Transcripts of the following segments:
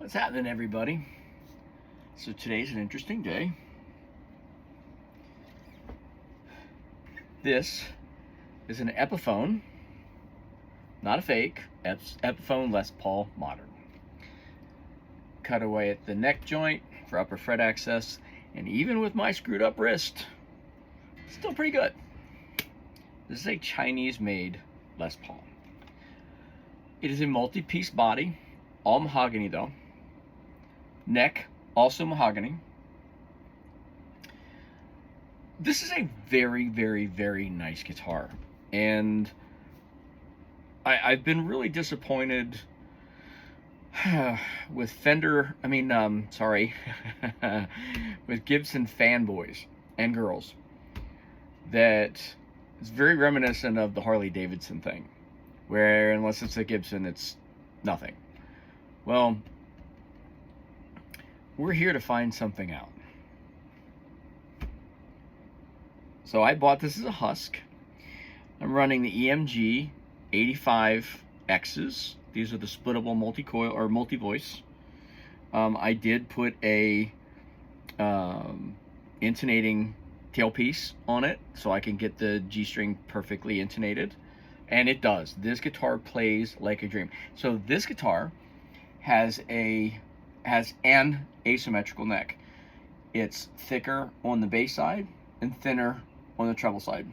What's happening, everybody? So today's an interesting day. This is an Epiphone, not a fake, Epiphone Les Paul Modern. Cut away at the neck joint for upper fret access, and even with my screwed up wrist, still pretty good. This is a Chinese-made Les Paul. It is a multi-piece body, all mahogany though. Neck, also mahogany. This is a very, very, very nice guitar. And I've been really disappointed with Fender, with Gibson fanboys and girls. That it's very reminiscent of the Harley Davidson thing, where unless it's a Gibson, it's nothing. Well, we're here to find something out. So I bought this as a husk. I'm running the EMG 85X's. These are the splittable multi-coil or multi-voice. I did put a intonating tailpiece on it so I can get the G string perfectly intonated, and it does. This guitar plays like a dream. So this guitar has an asymmetrical neck. It's thicker on the bass side and thinner on the treble side.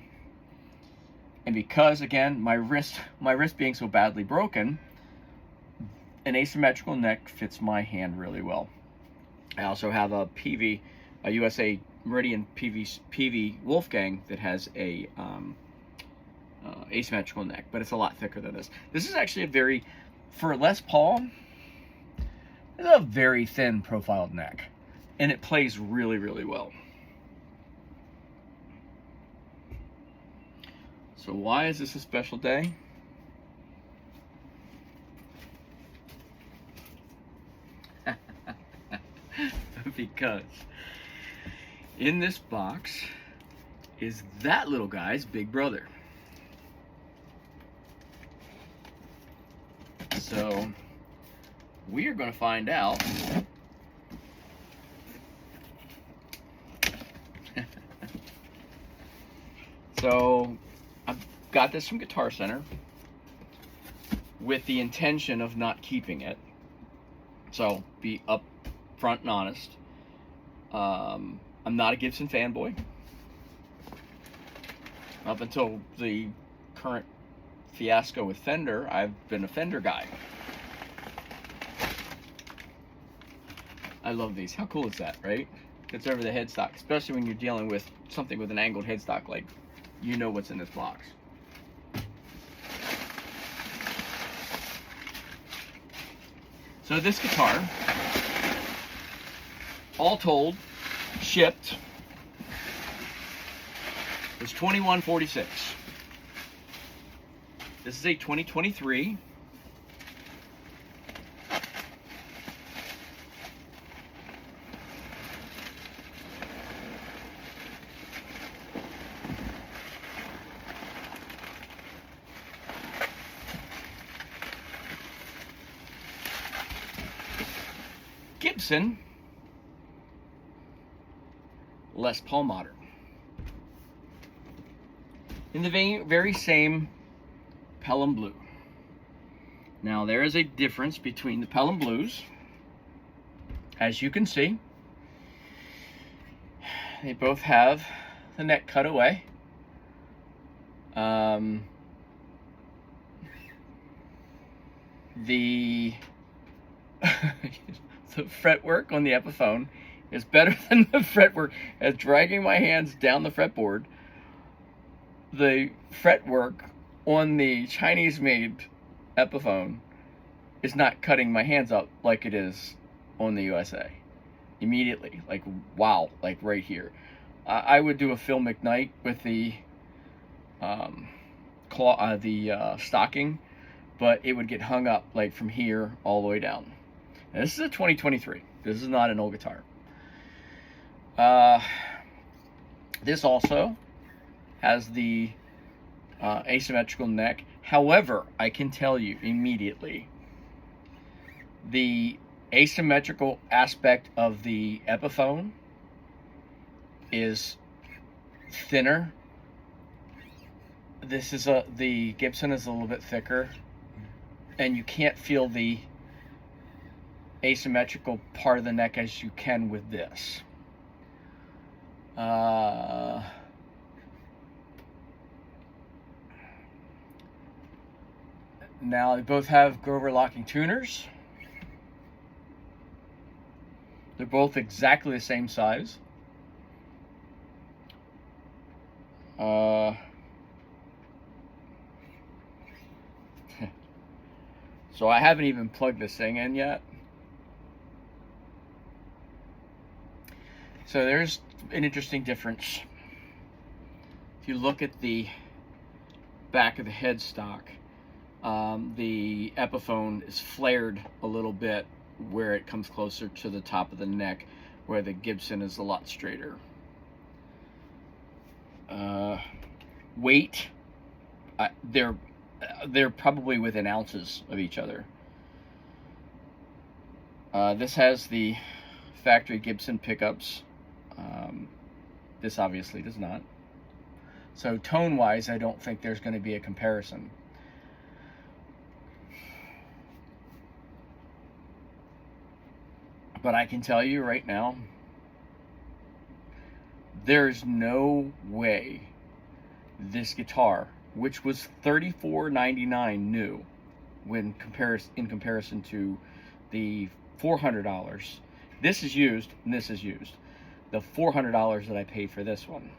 And because, again, my wrist being so badly broken, an asymmetrical neck fits my hand really well. I also have a USA Meridian PV Wolfgang that has a asymmetrical neck, but it's a lot thicker than this. This is actually for Les Paul, it's a very thin profiled neck, and it plays really, really well. So why is this a special day? Because in this box is that little guy's big brother. So we are going to find out so I've got this from Guitar Center with the intention of not keeping it. So be upfront and honest. I'm not a Gibson fanboy. Up until the current fiasco with Fender, I've been a Fender guy. I love these. How cool is that, right? It's over the headstock, especially when you're dealing with something with an angled headstock, like you know what's in this box. So this guitar, all told, shipped, was $21.46. This is a 2023. Gibson Les Paul Modern. In the very same Pelham Blue. Now there is a difference between the Pelham Blues. As you can see, they both have the neck cut away. The the fretwork on the Epiphone is better than the fretwork. As dragging my hands down the fretboard, the fretwork on the Chinese-made Epiphone is not cutting my hands up like it is on the USA. Immediately, like wow, like right here. I would do a Phil McKnight with the stocking, but it would get hung up like from here all the way down. And this is a 2023. This is not an old guitar. This also has the asymmetrical neck. However, I can tell you immediately, the asymmetrical aspect of the Epiphone is thinner. The Gibson is a little bit thicker, and you can't feel the asymmetrical part of the neck as you can with this. Now they both have Grover locking tuners. They're both exactly the same size. So I haven't even plugged this thing in yet. So there's an interesting difference. If you look at the back of the headstock, the Epiphone is flared a little bit where it comes closer to the top of the neck, where the Gibson is a lot straighter. Weight, they're probably within ounces of each other. This has the factory Gibson pickups. This obviously does not. So tone-wise, I don't think there's going to be a comparison. But I can tell you right now, there's no way this guitar, which was $34.99 new in comparison to the $400, this is used and this is used. The $400 that I paid for this one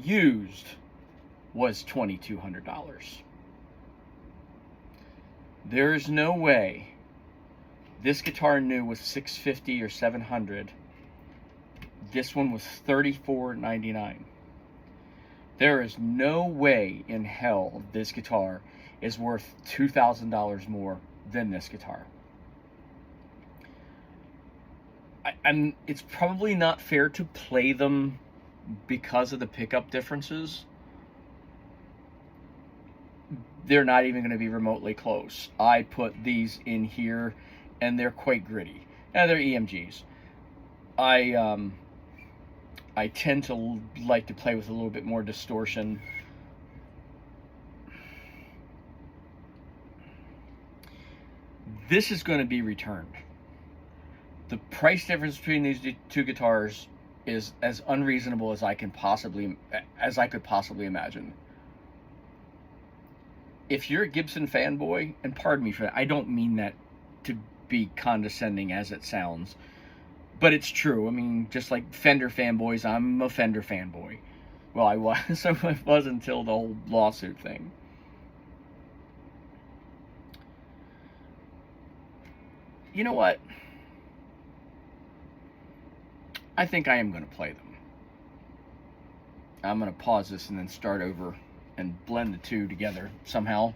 used was $2,200. There's no way this guitar new was $650 or $700. This one was $34.99. There is no way in hell this guitar is worth $2,000 more than this guitar. And it's probably not fair to play them because of the pickup differences. They're not even going to be remotely close. I put these in here and they're quite gritty. And they're EMGs. I tend to like to play with a little bit more distortion. This is going to be returned. The price difference between these two guitars is as unreasonable as I could possibly imagine. If you're a Gibson fanboy, and pardon me for that, I don't mean that to be condescending as it sounds, but it's true. I mean, just like Fender fanboys, I'm a Fender fanboy. Well, I was, so I was until the whole lawsuit thing. You know what? I think I am going to play them. I'm going to pause this and then start over and blend the two together somehow.